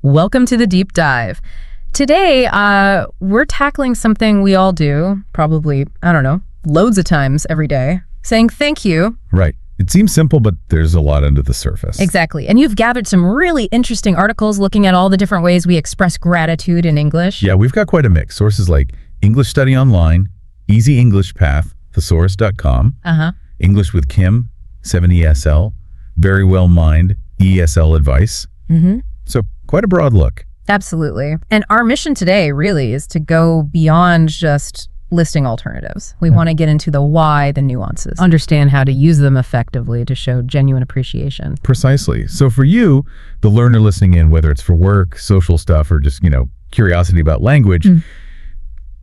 Welcome to the deep dive. Today, we're tackling something we all do, probably, loads of times every day, saying thank you. Right. It seems simple, but there's a lot under the surface. Exactly. And you've gathered some really interesting articles looking at all the different ways we express gratitude in English. Yeah, we've got quite a mix. Sources like English Study Online, Easy English Path, thesaurus.com, English with Kim, 7ESL, Very Well Mind, ESL Advice. So quite a broad look. Absolutely. And our mission today really is to go beyond just listing alternatives. We want to get into the why, the nuances, understand how to use them effectively to show genuine appreciation. Precisely. So for you, the learner listening in, whether it's for work, social stuff, or just, curiosity about language,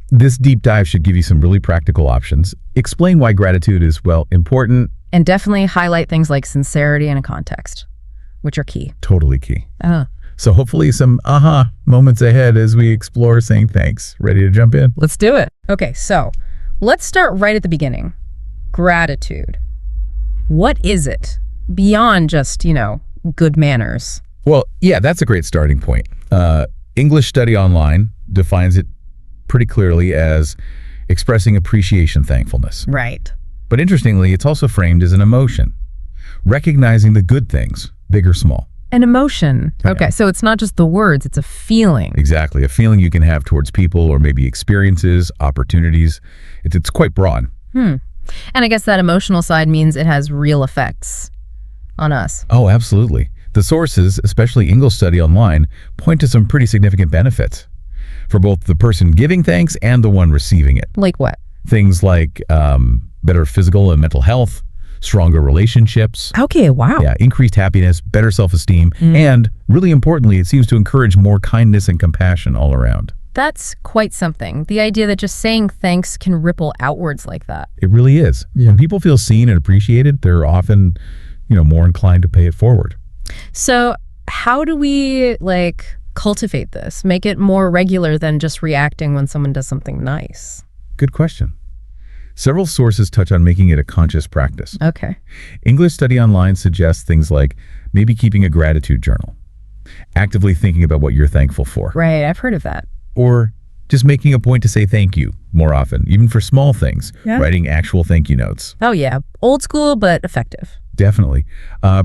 this deep dive should give you some really practical options. Explain why gratitude is, important. And definitely highlight things like sincerity and context, which are key. Totally key. So hopefully some aha moments ahead as we explore saying thanks. Ready to jump in? Let's do it. Okay, so let's start right at the beginning. Gratitude. What is it beyond just, good manners? Well, yeah, that's a great starting point. English Study Online defines it pretty clearly as expressing appreciation, thankfulness. Right. But interestingly, it's also framed as an emotion, recognizing the good things, big or small. An emotion. Okay, so it's not just the words, it's a feeling. Exactly. A feeling you can have towards people or maybe experiences, opportunities. It's quite broad. And I guess that emotional side means it has real effects on us. Oh, absolutely. The sources, especially English Study Online, point to some pretty significant benefits for both the person giving thanks and the one receiving it. Like what? Things like better physical and mental health, stronger relationships. Okay, wow. Yeah, increased happiness, better self-esteem, and really importantly, it seems to encourage more kindness and compassion all around. That's quite something. The idea that just saying thanks can ripple outwards like that. It really is. Yeah. When people feel seen and appreciated, they're often, more inclined to pay it forward. So how do we, cultivate this? Make it more regular than just reacting when someone does something nice? Good question. Several sources touch on making it a conscious practice. Okay. English Study Online suggests things like maybe keeping a gratitude journal, actively thinking about what you're thankful for. Right, I've heard of that. Or just making a point to say thank you more often, even for small things, writing actual thank you notes. Oh yeah, old school but effective. Definitely.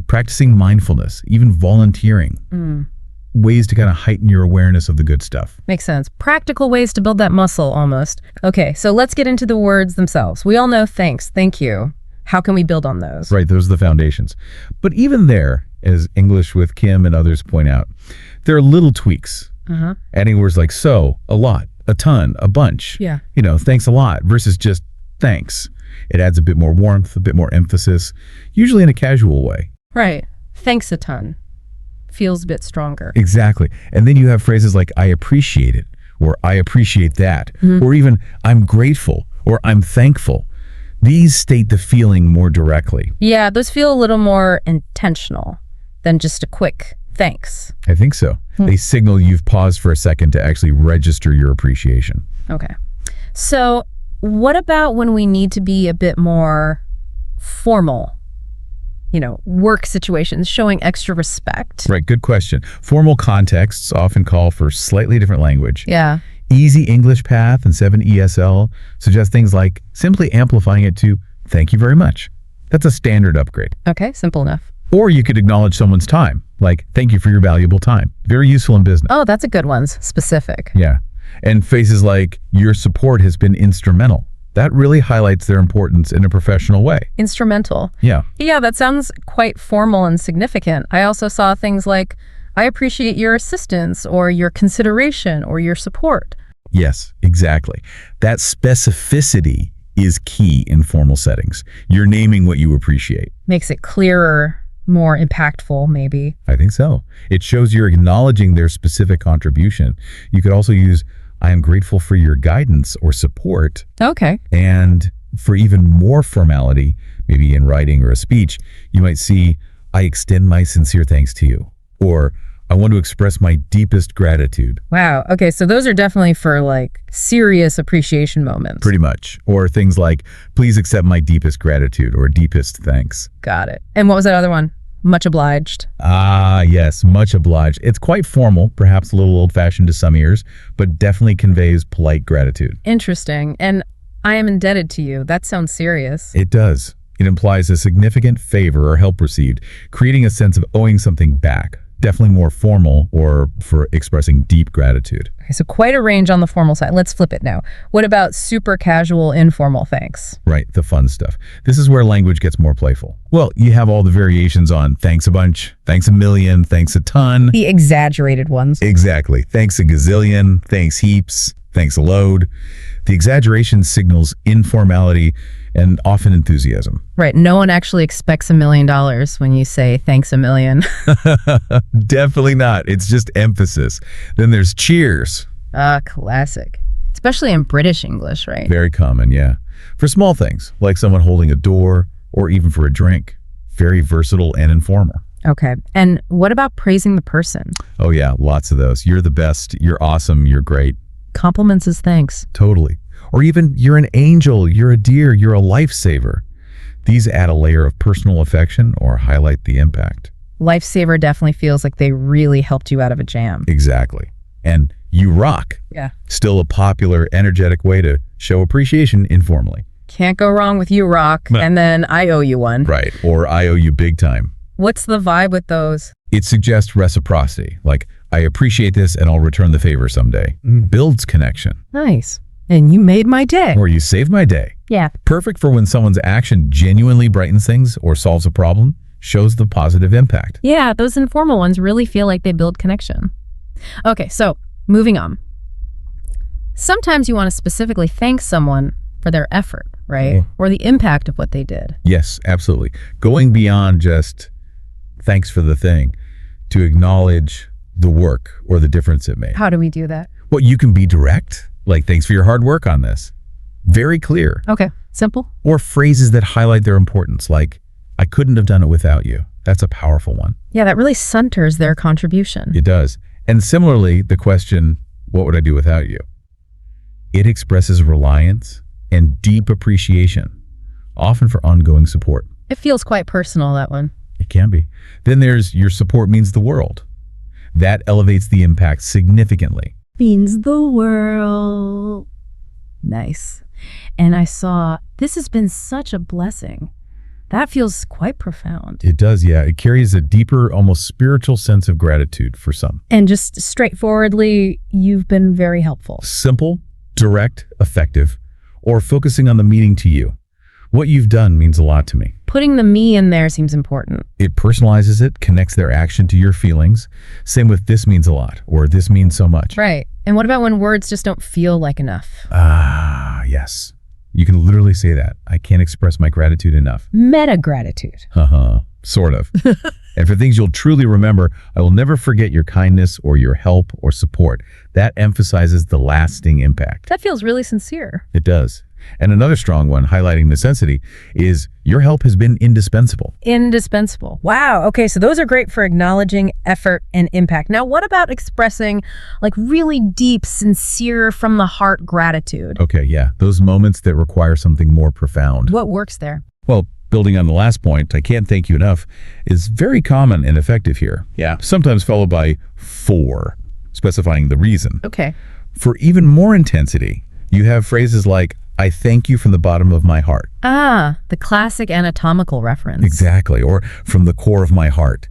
Practicing mindfulness, even volunteering. Ways to kind of heighten your awareness of the good stuff. Makes sense. Practical ways to build that muscle almost. Okay, so let's get into the words themselves. We all know thanks, thank you. How can we build on those? Right, those are the foundations. But even there, as English with Kim and others point out, there are little tweaks. Adding words like so, a lot, a ton, a bunch. Yeah. Thanks a lot versus just thanks. It adds a bit more warmth, a bit more emphasis, usually in a casual way. Right. Thanks a ton. Feels a bit stronger. Exactly. And then you have phrases like I appreciate it, or I appreciate that, or even I'm grateful, or I'm thankful. These state the feeling more directly. Yeah, those feel a little more intentional than just a quick thanks. I think so. They signal you've paused for a second to actually register your appreciation. Okay. So what about when we need to be a bit more formal? Work situations, showing extra respect. Right, good question. Formal contexts often call for slightly different language. Yeah. Easy English Path and 7ESL suggest things like simply amplifying it to thank you very much. That's a standard upgrade. Okay, simple enough. Or you could acknowledge someone's time, like thank you for your valuable time. Very useful in business. Oh, that's a good one. Specific. Yeah. And phrases like your support has been instrumental. That really highlights their importance in a professional way. Instrumental. Yeah. Yeah, that sounds quite formal and significant. I also saw things like, I appreciate your assistance or your consideration or your support. Yes, exactly. That specificity is key in formal settings. You're naming what you appreciate. Makes it clearer, more impactful, maybe. I think so. It shows you're acknowledging their specific contribution. You could also use I am grateful for your guidance or support. Okay. And for even more formality, maybe in writing or a speech, you might see, I extend my sincere thanks to you. Or I want to express my deepest gratitude. Wow. Okay. So those are definitely for serious appreciation moments. Pretty much. Or things like, please accept my deepest gratitude or deepest thanks. Got it. And what was that other one? Much obliged. Ah, yes, much obliged. It's quite formal, perhaps a little old-fashioned to some ears, but definitely conveys polite gratitude. Interesting. And I am indebted to you. That sounds serious. It does. It implies a significant favor or help received, creating a sense of owing something back. Definitely more formal or for expressing deep gratitude. Okay, so quite a range on the formal side. Let's flip it now. What about super casual, informal thanks? Right, the fun stuff. This is where language gets more playful. Well, you have all the variations on thanks a bunch, thanks a million, thanks a ton. The exaggerated ones. Exactly. Thanks a gazillion, thanks heaps, thanks a load. The exaggeration signals informality and often enthusiasm. Right. No one actually expects $1 million when you say thanks a million. Definitely not. It's just emphasis. Then there's cheers. Classic. Especially in British English, right? Very common, yeah. For small things, like someone holding a door or even for a drink. Very versatile and informal. Okay. And what about praising the person? Oh yeah, lots of those. You're the best. You're awesome. You're great. Compliments as thanks. Totally. Or even, you're an angel, you're a dear, you're a lifesaver. These add a layer of personal affection or highlight the impact. Lifesaver definitely feels like they really helped you out of a jam. Exactly. And you rock. Yeah. Still a popular, energetic way to show appreciation informally. Can't go wrong with you, rock. And then I owe you one. Right. Or I owe you big time. What's the vibe with those? It suggests reciprocity. Like, I appreciate this and I'll return the favor someday. Builds connection. Nice. And you made my day. Or you saved my day. Yeah. Perfect for when someone's action genuinely brightens things or solves a problem, shows the positive impact. Yeah, those informal ones really feel like they build connection. Okay, so moving on. Sometimes you want to specifically thank someone for their effort, right? Or the impact of what they did. Yes, absolutely. Going beyond just thanks for the thing to acknowledge the work or the difference it made. How do we do that? Well, you can be direct, like thanks for your hard work on this. Very clear. Okay, simple. Or phrases that highlight their importance, like, I couldn't have done it without you. That's a powerful one. Yeah, that really centers their contribution. It does. And similarly, the question, what would I do without you? It expresses reliance and deep appreciation, often for ongoing support. It feels quite personal, that one. It can be. Then there's your support means the world. That elevates the impact significantly. Means the world. Nice. And I saw, this has been such a blessing. That feels quite profound. It does, yeah. It carries a deeper, almost spiritual sense of gratitude for some. And just straightforwardly, you've been very helpful. Simple, direct, effective, or focusing on the meaning to you. What you've done means a lot to me. Putting the me in there seems important. It personalizes it, connects their action to your feelings. Same with this means a lot, or this means so much. Right. And what about when words just don't feel like enough? Ah, yes. You can literally say that. I can't express my gratitude enough. Meta gratitude. Sort of. And for things you'll truly remember, I will never forget your kindness or your help or support. That emphasizes the lasting impact. That feels really sincere. It does. And another strong one, highlighting necessity, is your help has been indispensable. Indispensable. Wow. Okay, so those are great for acknowledging effort and impact. Now, what about expressing like really deep, sincere, from the heart gratitude? Okay, yeah. Those moments that require something more profound. What works there? Well, building on the last point, I can't thank you enough, is very common and effective here. Yeah. Sometimes followed by for, specifying the reason. Okay. For even more intensity, you have phrases like, I thank you from the bottom of my heart. Ah, the classic anatomical reference. Exactly, or from the core of my heart.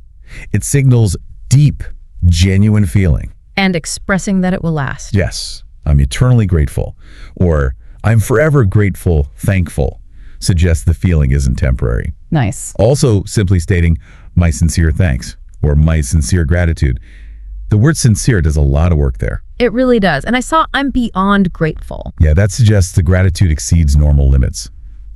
It signals deep, genuine feeling. And expressing that it will last. Yes, I'm eternally grateful. Or I'm forever grateful, thankful. Suggests the feeling isn't temporary. Nice. Also, simply stating my sincere thanks or my sincere gratitude. The word sincere does a lot of work there. It really does. And I saw I'm beyond grateful. Yeah, that suggests the gratitude exceeds normal limits.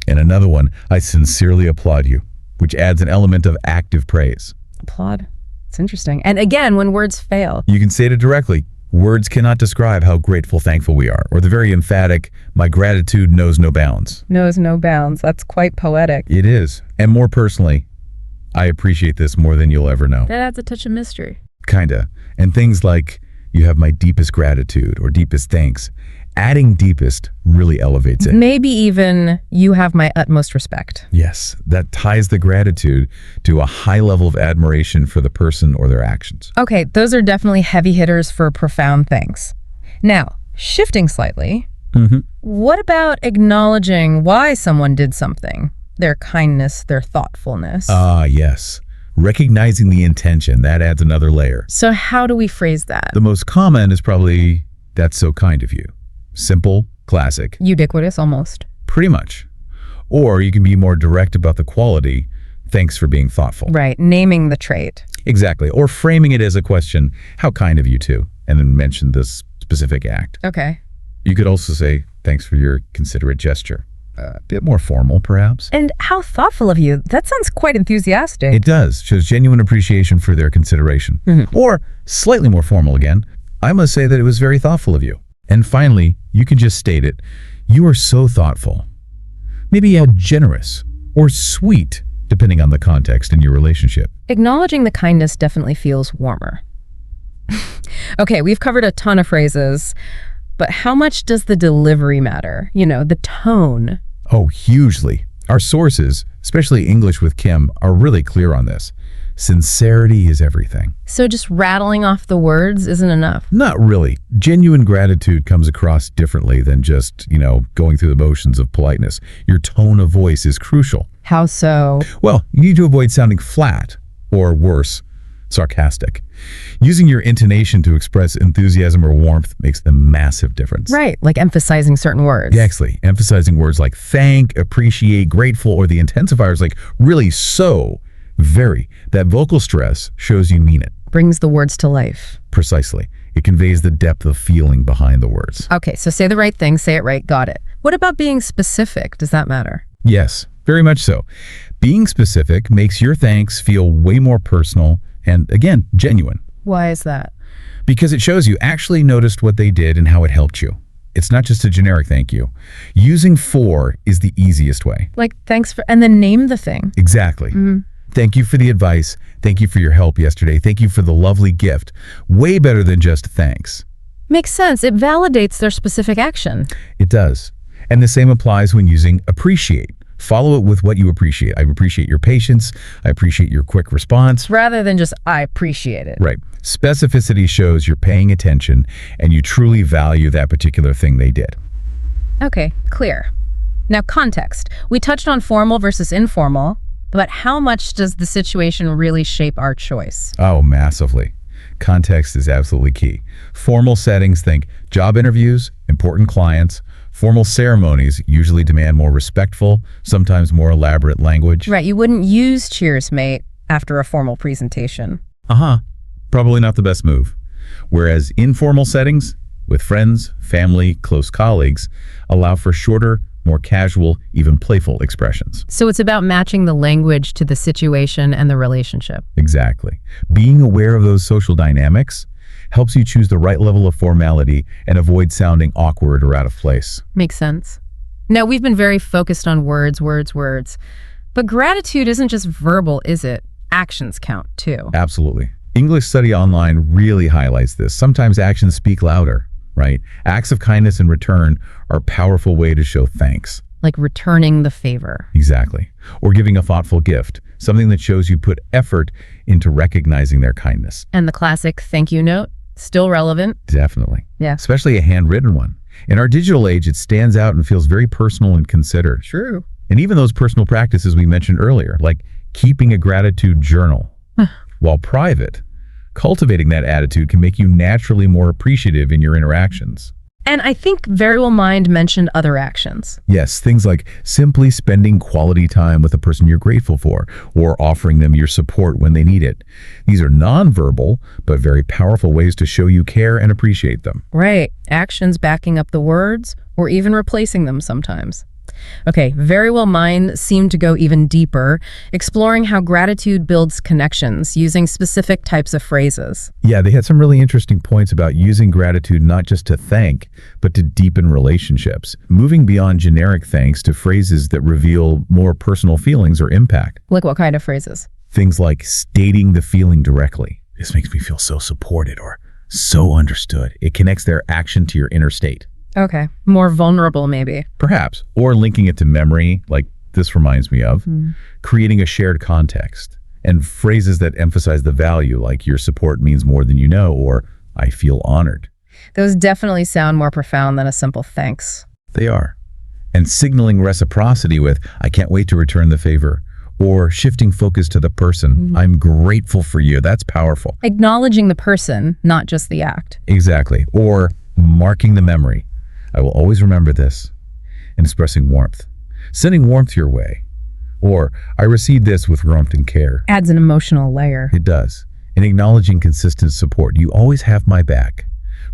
And another one, I sincerely applaud you, which adds an element of active praise. Applaud. It's interesting. And again, when words fail. You can say it directly. Words cannot describe how grateful, thankful we are. Or the very emphatic, my gratitude knows no bounds. Knows no bounds. That's quite poetic. It is. And more personally, I appreciate this more than you'll ever know. That adds a touch of mystery. Kinda. And things like, you have my deepest gratitude or deepest thanks Adding deepest really elevates it. Maybe even you have my utmost respect. Yes, that ties the gratitude to a high level of admiration for the person or their actions. Okay, those are definitely heavy hitters for profound thanks. Now, shifting slightly, what about acknowledging why someone did something? Their kindness, their thoughtfulness. Yes. Recognizing the intention, that adds another layer. So how do we phrase that? The most common is probably, "That's so kind of you." Simple, classic. Ubiquitous, almost. Pretty much. Or you can be more direct about the quality, "Thanks for being thoughtful." Right, naming the trait. Exactly. Or framing it as a question, "How kind of you too?" And then mention this specific act. Okay. You could also say, "Thanks for your considerate gesture." A bit more formal, perhaps. And how thoughtful of you. That sounds quite enthusiastic. It does. Shows genuine appreciation for their consideration. Or, slightly more formal again, "I must say that it was very thoughtful of you." And finally, you can just state it, "You are so thoughtful." Maybe add generous or sweet, depending on the context in your relationship. Acknowledging the kindness definitely feels warmer. Okay, we've covered a ton of phrases, but how much does the delivery matter? You know, the tone. Oh, hugely. Our sources, especially English with Kim, are really clear on this. Sincerity is everything. So just rattling off the words isn't enough. Not really. Genuine gratitude comes across differently than just, going through the motions of politeness. Your tone of voice is crucial. How so? Well, you need to avoid sounding flat, or worse, sarcastic. Using your intonation to express enthusiasm or warmth makes a massive difference. Right, like emphasizing certain words. Exactly. Emphasizing words like thank, appreciate, grateful, or the intensifiers like really, so, very. That vocal stress shows you mean it. Brings the words to life. Precisely. It conveys the depth of feeling behind the words. Okay, so say the right thing, say it right, got it. What about being specific? Does that matter? Yes, very much so. Being specific makes your thanks feel way more personal and, again, genuine. Why is that? Because it shows you actually noticed what they did and how it helped you. It's not just a generic thank you. Using "for" is the easiest way. Like, thanks for, and then name the thing. Exactly. Thank you for the advice. Thank you for your help yesterday. Thank you for the lovely gift. Way better than just thanks. Makes sense. It validates their specific action. It does. And the same applies when using appreciate. Follow it with what you appreciate. I appreciate your patience. I appreciate your quick response. Rather than just, I appreciate it. Right. Specificity shows you're paying attention and you truly value that particular thing they did. Okay, clear. Now, context. We touched on formal versus informal, but how much does the situation really shape our choice? Oh, massively. Context is absolutely key. Formal settings, think job interviews, important clients. Formal ceremonies usually demand more respectful, sometimes more elaborate language. Right, you wouldn't use cheers, mate, after a formal presentation. Probably not the best move. Whereas informal settings, with friends, family, close colleagues, allow for shorter, more casual, even playful expressions. So it's about matching the language to the situation and the relationship. Exactly. Being aware of those social dynamics helps you choose the right level of formality and avoid sounding awkward or out of place. Makes sense. Now, we've been very focused on words. But gratitude isn't just verbal, is it? Actions count, too. Absolutely. English Study Online really highlights this. Sometimes actions speak louder, right? Acts of kindness in return are a powerful way to show thanks. Like returning the favor. Exactly. Or giving a thoughtful gift, something that shows you put effort into recognizing their kindness. And the classic thank you note, still relevant. Definitely. Yeah. Especially a handwritten one. In our digital age, it stands out and feels very personal and considered. True. And even those personal practices we mentioned earlier, like keeping a gratitude journal, while private, cultivating that attitude can make you naturally more appreciative in your interactions. And I think Very Well Mind mentioned other actions. Yes, things like simply spending quality time with a person you're grateful for, or offering them your support when they need it. These are nonverbal, but very powerful ways to show you care and appreciate them. Right. Actions backing up the words, or even replacing them sometimes. Okay, Very Well Mind seemed to go even deeper, exploring how gratitude builds connections using specific types of phrases. Yeah, they had some really interesting points about using gratitude not just to thank, but to deepen relationships, moving beyond generic thanks to phrases that reveal more personal feelings or impact. Like what kind of phrases? Things like stating the feeling directly. This makes me feel so supported or so understood. It connects their action to your inner state. Okay. More vulnerable, maybe. Perhaps. Or linking it to memory, like this reminds me of. Creating a shared context. And phrases that emphasize the value, like your support means more than you know, or I feel honored. Those definitely sound more profound than a simple thanks. They are. And signaling reciprocity with, I can't wait to return the favor. Or shifting focus to the person, I'm grateful for you. That's powerful. Acknowledging the person, not just the act. Exactly. Or marking the memory. I will always remember this. And expressing warmth. Sending warmth your way. Or, I received this with warmth and care. Adds an emotional layer. It does. And acknowledging consistent support. You always have my back.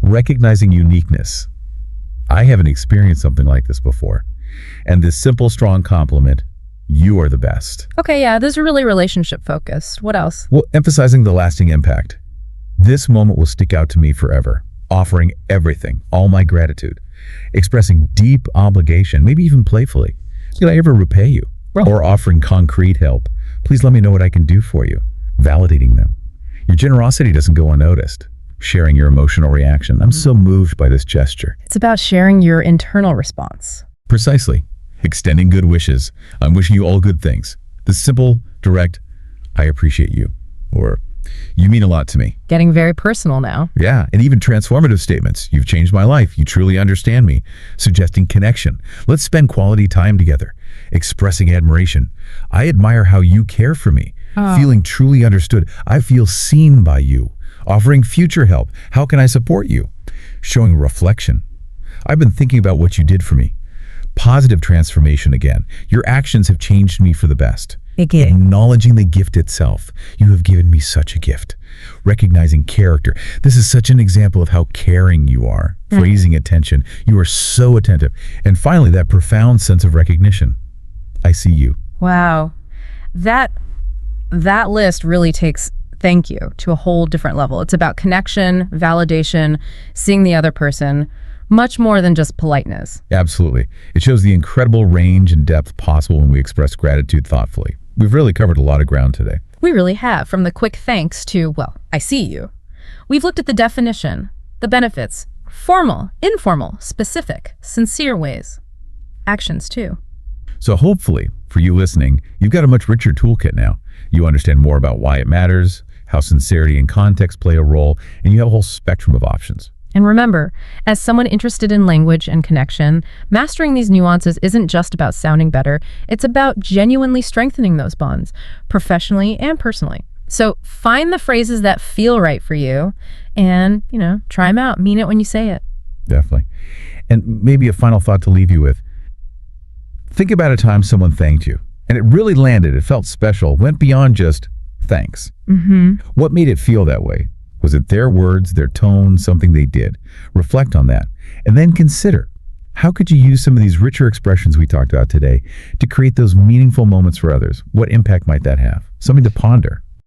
Recognizing uniqueness. I haven't experienced something like this before. And this simple, strong compliment, you are the best. Okay, yeah, this is really relationship focused. What else? Well, emphasizing the lasting impact. This moment will stick out to me forever. Offering everything, all my gratitude. Expressing deep obligation, maybe even playfully. Did I ever repay you? Or offering concrete help. Please let me know what I can do for you. Validating them. Your generosity doesn't go unnoticed. Sharing your emotional reaction. I'm so moved by this gesture. It's about sharing your internal response. Precisely. Extending good wishes. I'm wishing you all good things. The simple, direct, I appreciate you. Or, you mean a lot to me. Getting very personal now. Yeah, and even transformative statements. You've changed my life. You truly understand me. Suggesting connection. Let's spend quality time together. Expressing admiration. I admire how you care for me. Feeling truly understood. I feel seen by you. Offering future help. How can I support you? Showing reflection. I've been thinking about what you did for me. Positive transformation again. Your actions have changed me for the best. Acknowledging the gift itself. You have given me such a gift. Recognizing character. This is such an example of how caring you are. Phrasing attention. You are so attentive. And finally, that profound sense of recognition. I see you. Wow. That list really takes thank you to a whole different level. It's about connection, validation, seeing the other person, much more than just politeness. Absolutely. It shows the incredible range and depth possible when we express gratitude thoughtfully. We've really covered a lot of ground today. We really have, from the quick thanks to, well, I see you. We've looked at the definition, the benefits, formal, informal, specific, sincere ways. Actions too. So hopefully, for you listening, you've got a much richer toolkit now. You understand more about why it matters, how sincerity and context play a role, and you have a whole spectrum of options. And remember, as someone interested in language and connection, mastering these nuances isn't just about sounding better, it's about genuinely strengthening those bonds, professionally and personally. So find the phrases that feel right for you and, try them out. Mean it when you say it. Definitely. And maybe a final thought to leave you with. Think about a time someone thanked you, and it really landed, it felt special, went beyond just thanks. What made it feel that way? Was it their words, their tone, something they did? Reflect on that. And then consider, how could you use some of these richer expressions we talked about today to create those meaningful moments for others? What impact might that have? Something to ponder.